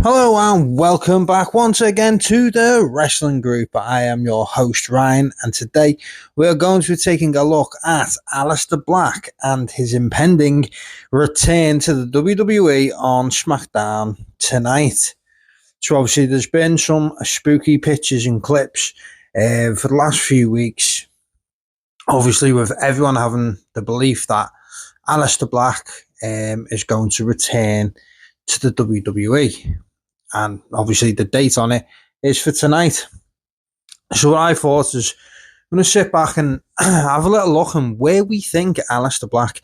Hello and welcome back once again to the Wrestling Group. I am your host Ryan, and today we are going to be taking a look at Aleister Black and his impending return to the WWE on SmackDown tonight. So obviously there's been some spooky pictures and clips for the last few weeks, obviously with everyone having the belief that Aleister Black is going to return to the WWE. And obviously the date on it is for tonight. So what I thought is I'm going to sit back and have a little look at where we think Aleister Black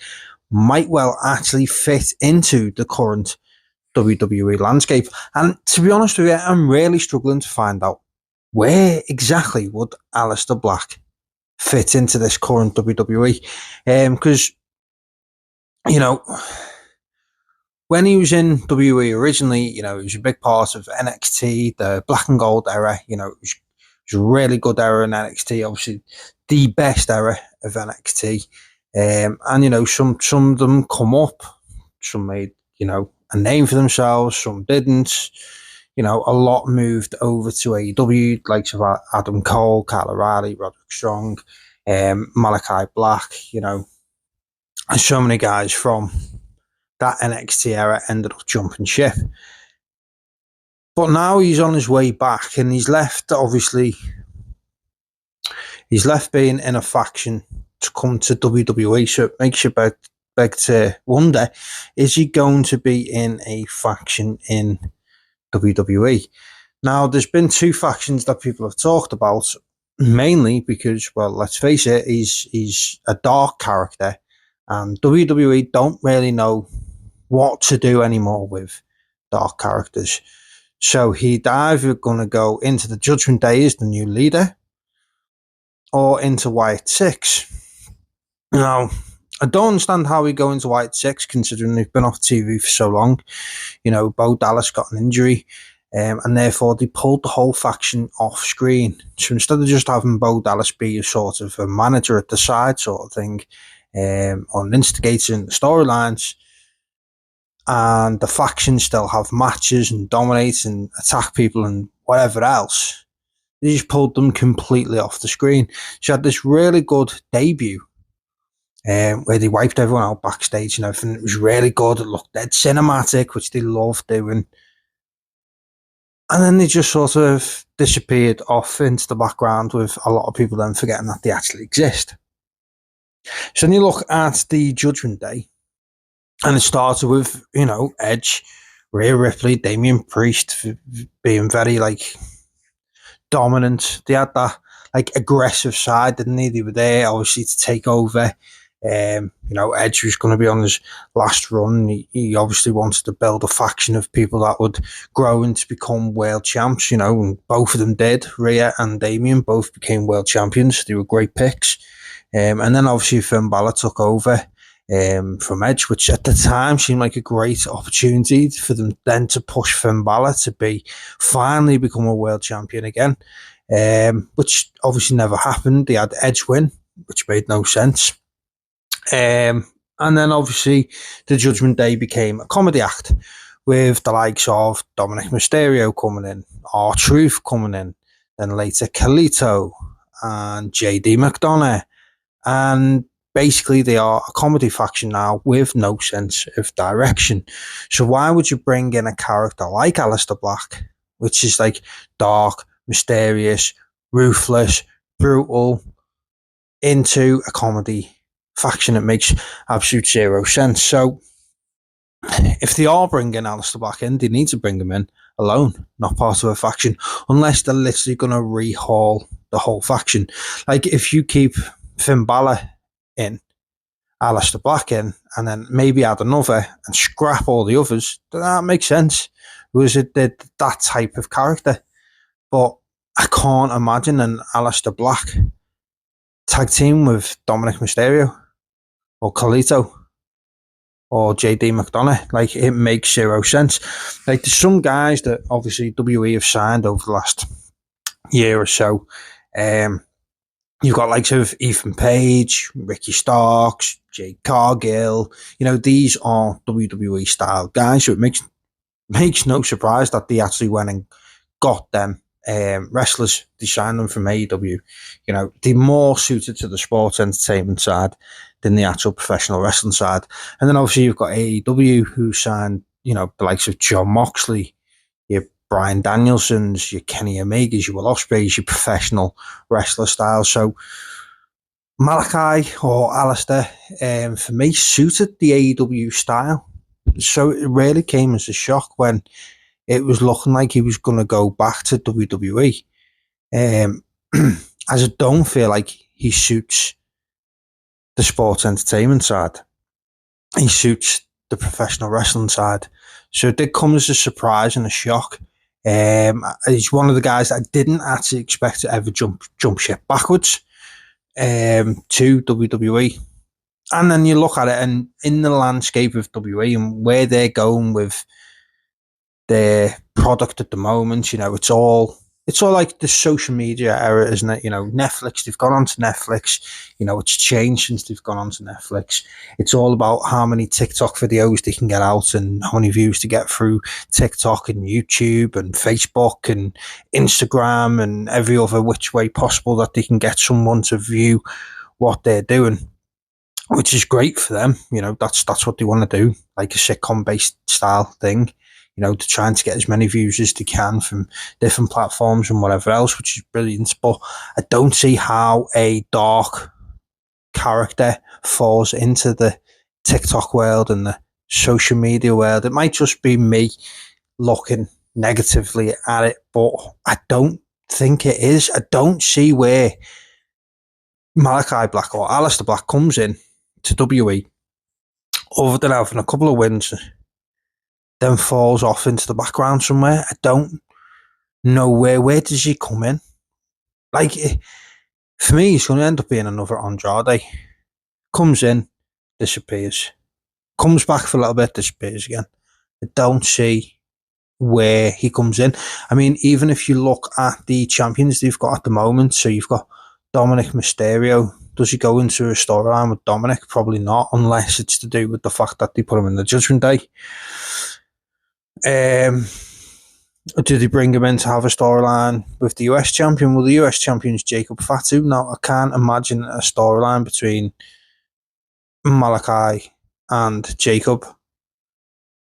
might well actually fit into the current WWE landscape. And to be honest with you, I'm really struggling to find out where exactly would Aleister Black fit into this current WWE. Because, you know, when he was in WWE originally, he was a big part of NXT, the black and gold era. It was a really good era in NXT, obviously the best era of NXT. And, some of them come up, some made, a name for themselves, some didn't. A lot moved over to AEW, like Adam Cole, Kyle O'Reilly, Roderick Strong, Malachi Black, and so many guys from that NXT era ended up jumping ship. But now he's on his way back, and he's left being in a faction to come to WWE. So it makes you beg to wonder, is he going to be in a faction in WWE? Now, there's been two factions that people have talked about, mainly because, well, let's face it, he's a dark character, and WWE don't really know what to do anymore with dark characters. So he'd either going to go into the Judgment Day as the new leader, or into Wyatt 6. Now, I don't understand how he go into Wyatt 6, considering they've been off TV for so long. Bo Dallas got an injury, and therefore they pulled the whole faction off screen. So instead of just having Bo Dallas be a sort of a manager at the side sort of thing, or an instigator in the storylines, and the factions still have matches and dominate and attack people and whatever else, they just pulled them completely off the screen. She had this really good debut where they wiped everyone out backstage and everything. It was really good. It looked dead cinematic, which they loved doing. And then they just sort of disappeared off into the background, with a lot of people then forgetting that they actually exist. So then you look at the Judgment Day, and it started with, Edge, Rhea Ripley, Damian Priest being very, dominant. They had that, aggressive side, didn't they? They were there, obviously, to take over. Edge was going to be on his last run. He obviously wanted to build a faction of people that would grow into become world champs, and both of them did. Rhea and Damian both became world champions. They were great picks. And then, obviously, Finn Balor took over from Edge, which at the time seemed like a great opportunity for them then to push Finn Balor to finally become a world champion again, which obviously never happened. They had Edge win, which made no sense. And then obviously the Judgment Day became a comedy act, with the likes of Dominic Mysterio coming in, R-Truth coming in, then later Carlito and JD McDonough, and basically they are a comedy faction now with no sense of direction. So why would you bring in a character like Aleister Black, which is dark, mysterious, ruthless, brutal, into a comedy faction? It makes absolute zero sense. So if they are bringing Aleister Black in, they need to bring him in alone, not part of a faction, unless they're literally going to rehaul the whole faction. If you keep Finn Balor in, Aleister Black in, and then maybe add another and scrap all the others, that makes sense. Was it that type of character? But I can't imagine an Aleister Black tag team with Dominic Mysterio or Carlito or JD McDonough. It makes zero sense. There's some guys that obviously WWE have signed over the last year or so. You've got likes of Ethan Page, Ricky Starks, Jade Cargill. These are WWE style guys, so it makes makes no surprise that they actually went and got them wrestlers. They signed them from AEW. You know, they're more suited to the sports entertainment side than the actual professional wrestling side. And then obviously you've got AEW, who signed, you know, the likes of John Moxley, your Bryan Danielsons, your Kenny Omegas, your Will Ospreys, your professional wrestler style. So Malachi or Aleister, for me, suited the AEW style. So it really came as a shock when it was looking like he was going to go back to WWE. As I don't feel like he suits the sports entertainment side. He suits the professional wrestling side. So it did come as a surprise and a shock. He's one of the guys that I didn't actually expect to ever jump ship backwards to WWE. And then you look at it, and in the landscape of WWE and where they're going with their product at the moment, you know, it's all like the social media era, isn't it? You know, Netflix, they've gone on to Netflix. You know, it's changed since they've gone on to Netflix. It's all about how many TikTok videos they can get out and how many views to get through TikTok and YouTube and Facebook and Instagram and every other which way possible that they can get someone to view what they're doing, which is great for them. You know, that's what they want to do, like a sitcom-based style thing. You know, to trying to get as many views as they can from different platforms and whatever else, which is brilliant. But I don't see how a dark character falls into the TikTok world and the social media world. It might just be me looking negatively at it, but I don't think it is. I don't see where Malachi Black or Aleister Black comes in to WWE other than having a couple of wins, then falls off into the background somewhere. I don't know where does he come in? Like, for me, he's going to end up being another Andrade. Comes in, disappears. Comes back for a little bit, disappears again. I don't see where he comes in. I mean, even if you look at the champions they've got at the moment, so you've got Dominic Mysterio. Does he go into a storyline with Dominic? Probably not, unless it's to do with the fact that they put him in the Judgment Day. Do they bring him in to have a storyline with the US champion? Well, the US champion's Jacob Fatu. Now, I can't imagine a storyline between Malachi and Jacob.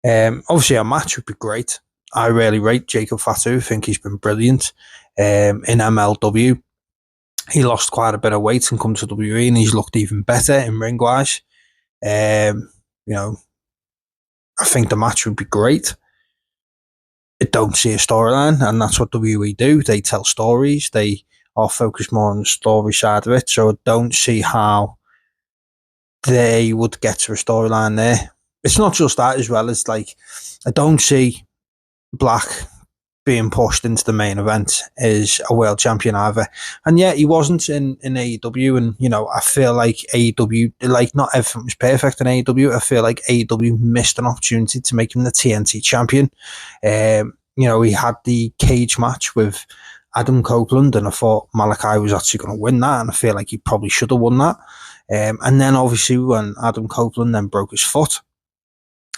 Obviously, a match would be great. I really rate Jacob Fatu. I think he's been brilliant in MLW. He lost quite a bit of weight and come to WWE, and he's looked even better in ring-wise. You know, I think the match would be great. I don't see a storyline, and that's what WWE do. They tell stories. They are focused more on the story side of it, so I don't see how they would get to a storyline there. It's not just that as well. It's like, I don't see Black being pushed into the main event as a world champion either. And yeah, he wasn't in AEW, and you know, I feel like AEW, like, not everything was perfect in AEW. I feel like AEW missed an opportunity to make him the TNT champion. You know, he had the cage match with Adam Copeland, and I thought Malachi was actually going to win that, and I feel like he probably should have won that. And then obviously when Adam Copeland then broke his foot,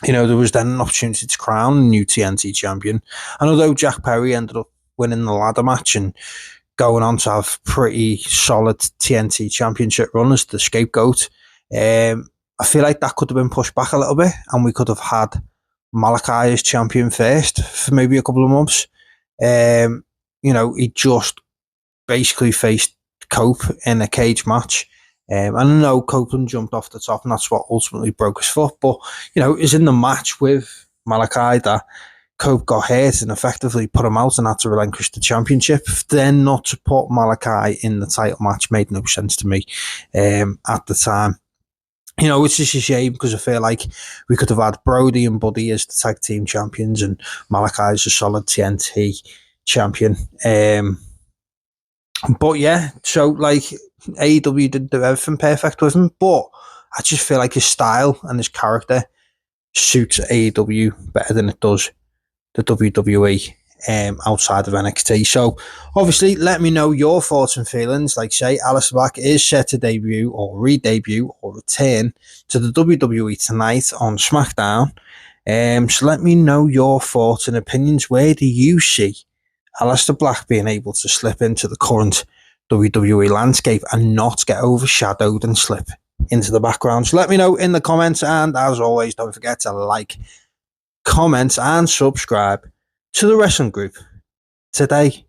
you know, there was then an opportunity to crown a new TNT champion. And although Jack Perry ended up winning the ladder match and going on to have pretty solid TNT championship run as the scapegoat, I feel like that could have been pushed back a little bit, and we could have had Malachi as champion first for maybe a couple of months. You know, he just basically faced Cope in a cage match. And I know Copeland jumped off the top, and that's what ultimately broke his foot. But, you know, it was in the match with Malachi that Cope got hurt and effectively put him out and had to relinquish the championship. Then not to put Malachi in the title match made no sense to me at the time. You know, which is a shame, because I feel like we could have had Brody and Buddy as the tag team champions and Malachi as a solid TNT champion. But yeah, so like, AEW didn't do everything perfect with him, but I just feel like his style and his character suits AEW better than it does the WWE outside of NXT. So obviously, let me know your thoughts and feelings. Like, say, Aleister Black is set to debut or re-debut or return to the WWE tonight on SmackDown. So let me know your thoughts and opinions. Where do you see Aleister Black being able to slip into the current WWE landscape and not get overshadowed and slip into the background? So let me know in the comments, and as always, don't forget to like, comment, and subscribe to the wrestling group today.